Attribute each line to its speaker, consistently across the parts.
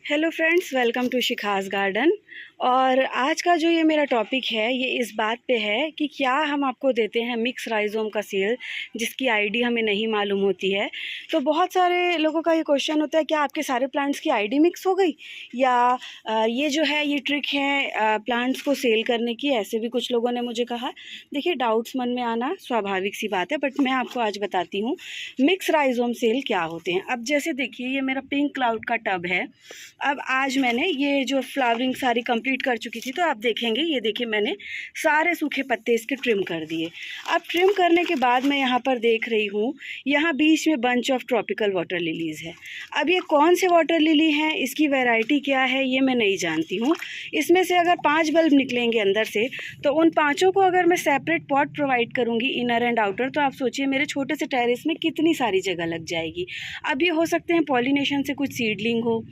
Speaker 1: Hello friends, welcome to Shikha's garden. और आज का जो ये मेरा टॉपिक है ये इस बात पे है कि क्या हम आपको देते हैं मिक्स राइजोम का सील जिसकी आईडी हमें नहीं मालूम होती है। तो बहुत सारे लोगों का ये क्वेश्चन होता है क्या आपके सारे प्लांट्स की आईडी मिक्स हो गई, या ये जो है ये ट्रिक है प्लांट्स को सेल करने की, ऐसे भी कुछ लोगों ने मुझे कहा। देखिए, डाउट्स मन में आना स्वाभाविक सी बात है, बट मैं आपको आज बताती हूँ मिक्स राइजोम सेल क्या होते हैं। अब जैसे देखिए, ये मेरा पिंक क्लाउड का टब है। अब आज मैंने ये जो फ्लावरिंग सारी कंप्लीट कर चुकी थी, तो आप देखेंगे ये देखिए मैंने सारे सूखे पत्ते इसके ट्रिम कर दिए। अब ट्रिम करने के बाद मैं यहाँ पर देख रही हूँ, यहाँ बीच में bunch of tropical water lilies है। अब ये कौन से वाटर लिली हैं, इसकी वैरायटी क्या है, ये मैं नहीं जानती हूँ। इसमें से अगर 5 बल्ब निकलेंगे अंदर से, तो उन 5 को अगर मैं सेपरेट पॉट प्रोवाइड करूँगी इनर एंड आउटर, तो आप सोचिए मेरे छोटे से टेरेस में कितनी सारी जगह लग जाएगी। अब ये हो सकते हैं पॉलिनेशन से कुछ सीडलिंग हो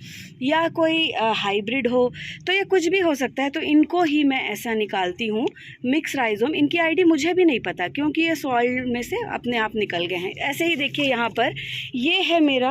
Speaker 1: या कोई हाइब्रिड हो, तो ये कुछ भी हो सकता है। तो इनको ही मैं ऐसा निकालती हूँ मिक्स राइजोम। इनकी आईडी मुझे भी नहीं पता क्योंकि ये सॉइल में से अपने आप निकल गए हैं। ऐसे ही देखिए यहाँ पर ये है मेरा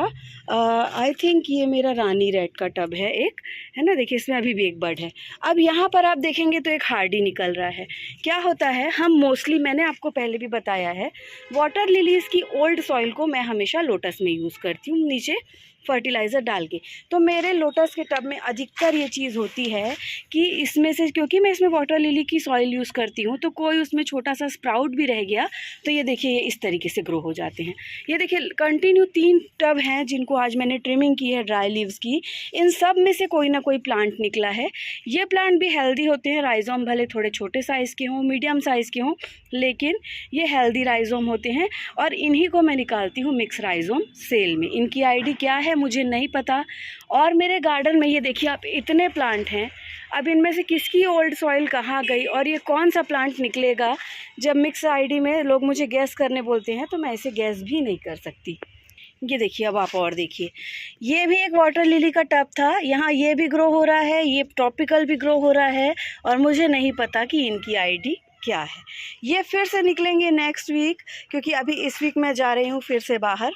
Speaker 1: आई थिंक ये मेरा रानी रेड का टब है एक, है ना। देखिए इसमें अभी भी एक बर्ड है। अब यहाँ पर आप देखेंगे तो एक हार्डी निकल रहा है। क्या होता है, हम मोस्टली, मैंने आपको पहले भी बताया है, वाटर लिलीज़ की ओल्ड सॉइल को मैं हमेशा लोटस में यूज़ करती हूँ, नीचे फर्टिलाइज़र डाल के। तो मेरे लोटस के टब में अधिकतर ये चीज़ होती है कि इसमें से, क्योंकि मैं इसमें वाटर लिली की सॉइल यूज़ करती हूँ, तो कोई उसमें छोटा सा स्प्राउट भी रह गया तो ये देखिए ये इस तरीके से ग्रो हो जाते हैं। ये देखिए कंटिन्यू 3 टब हैं जिनको आज मैंने ट्रिमिंग की है ड्राई लीव्स की। इन सब में से कोई ना कोई प्लांट निकला है। ये प्लांट भी हेल्दी होते हैं, राइजोम भले थोड़े छोटे साइज़ के हों, मीडियम साइज़ के हों, लेकिन ये हेल्दी राइजोम होते हैं। और इन्हीं को मैं निकालती हूँ मिक्स राइजोम सेल में। इनकी आईडी क्या है मुझे नहीं पता। और मेरे गार्डन में ये देखिए आप इतने प्लांट हैं, अब इनमें से किसकी ओल्ड सॉइल कहाँ गई और ये कौन सा प्लांट निकलेगा। जब मिक्स आईडी में लोग मुझे गैस करने बोलते हैं तो मैं ऐसे गैस भी नहीं कर सकती। ये देखिए, अब आप और देखिए, ये भी एक वाटर लिली का टब था, यहाँ ये भी ग्रो हो रहा है, ये ट्रॉपिकल भी ग्रो हो रहा है, और मुझे नहीं पता कि इनकी आईडी क्या है। ये फिर से निकलेंगे नेक्स्ट वीक, क्योंकि अभी इस वीक मैं जा रही हूँ फिर से बाहर।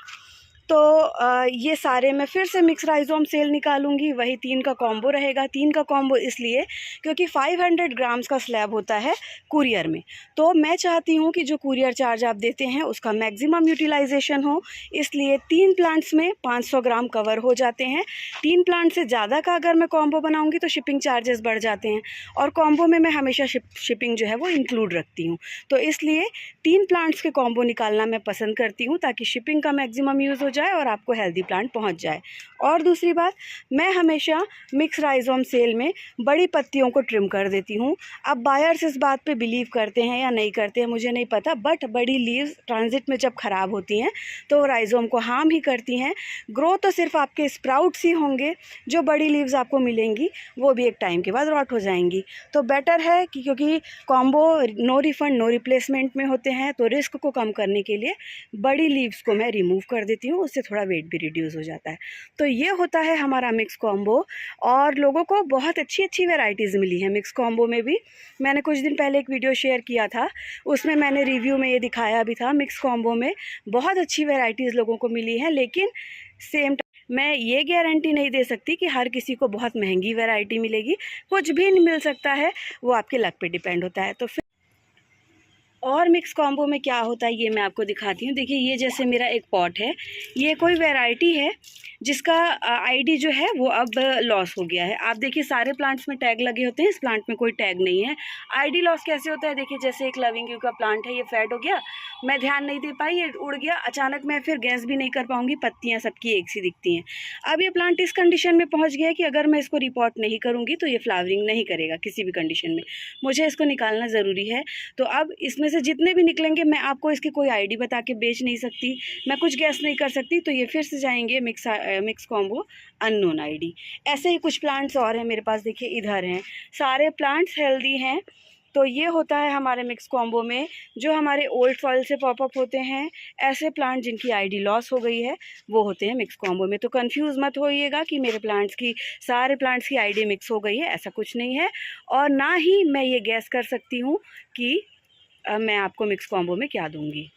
Speaker 1: तो ये सारे मैं फिर से मिक्स राइजोम सेल निकालूंगी। वही 3 का कॉम्बो रहेगा। 3 का कॉम्बो इसलिए क्योंकि 500 ग्राम्स का स्लैब होता है कुरियर में। तो मैं चाहती हूँ कि जो कुरियर चार्ज आप देते हैं उसका मैक्सिमम यूटिलाइजेशन हो, इसलिए 3 प्लांट्स में 500 ग्राम कवर हो जाते हैं। 3 प्लांट से ज़्यादा का अगर मैं कॉम्बो बनाऊँगी तो शिपिंग चार्जेस बढ़ जाते हैं, और कॉम्बो में मैं हमेशा शिपिंग जो है वो इंक्लूड रखती हूँ। तो इसलिए 3 प्लांट्स के कॉम्बो निकालना मैं पसंद करती हूँ, ताकि शिपिंग का मैक्सिमम यूज़ हो जाए और आपको हेल्दी प्लांट पहुंच जाए। और दूसरी बात, मैं हमेशा मिक्स राइजोम सेल में बड़ी पत्तियों को ट्रिम कर देती हूं। अब बायर्स इस बात पे बिलीव करते हैं या नहीं करते हैं मुझे नहीं पता, बट बड़ी लीव्स ट्रांजिट में जब ख़राब होती हैं तो राइजोम को हार्म ही करती हैं। ग्रो तो सिर्फ आपके स्प्राउट्स ही होंगे, जो बड़ी लीव्स आपको मिलेंगी वो भी एक टाइम के बाद रॉट हो जाएंगी। तो बेटर है कि, क्योंकि combo no refund no replacement में होते हैं, तो रिस्क को कम करने के लिए बड़ी लीव्स को मैं रिमूव कर देती हूँ, उससे थोड़ा वेट भी रिड्यूस हो जाता है। तो ये होता है हमारा मिक्स कॉम्बो, और लोगों को बहुत अच्छी अच्छी वैरायटीज़ मिली हैं मिक्स कॉम्बो में भी। मैंने कुछ दिन पहले एक वीडियो शेयर किया था, उसमें मैंने रिव्यू में ये दिखाया भी था, मिक्स कॉम्बो में बहुत अच्छी वैरायटीज़ लोगों को मिली है। लेकिन सेम मैं ये गारंटी नहीं दे सकती कि हर किसी को बहुत महंगी वैरायटी मिलेगी, कुछ भी मिल सकता है, वो आपके लक पे डिपेंड होता है। तो फिर और मिक्स कॉम्बो में क्या होता है ये मैं आपको दिखाती हूँ। देखिए, ये जैसे मेरा एक पॉट है, ये कोई वैरायटी है जिसका आईडी जो है वो अब लॉस हो गया है। आप देखिए सारे प्लांट्स में टैग लगे होते हैं, इस प्लांट में कोई टैग नहीं है। आईडी लॉस कैसे होता है, देखिए जैसे एक लविंग यू का प्लांट है, ये फेड हो गया, मैं ध्यान नहीं दे पाई, ये उड़ गया अचानक, मैं फिर गैस भी नहीं कर पाऊँगी, पत्तियाँ सबकी एक सी दिखती हैं। अब ये प्लांट इस कंडीशन में पहुँच गया कि अगर मैं इसको रिपोर्ट नहीं करूँगी तो ये फ्लावरिंग नहीं करेगा किसी भी कंडीशन में, मुझे इसको निकालना ज़रूरी है। तो अब इसमें से जितने भी निकलेंगे मैं आपको इसकी कोई आईडी बता के बेच नहीं सकती, मैं कुछ गैस नहीं कर सकती, तो ये फिर से जाएंगे मिक्स कॉम्बो अननोन आईडी। ऐसे ही कुछ प्लांट्स और हैं मेरे पास, देखिए इधर हैं, सारे प्लांट्स हेल्दी हैं। तो ये होता है हमारे मिक्स कॉम्बो में, जो हमारे ओल्ड सॉइल से पॉपअप होते हैं, ऐसे प्लांट जिनकी आईडी लॉस हो गई है वो होते हैं मिक्स कॉम्बो में। तो कंफ्यूज मत होइएगा कि मेरे प्लांट्स की, सारे प्लांट्स की आईडी मिक्स हो गई है, ऐसा कुछ नहीं है। और ना ही मैं ये गैस कर सकती हूँ कि मैं आपको मिक्स कॉम्बो में क्या दूँगी।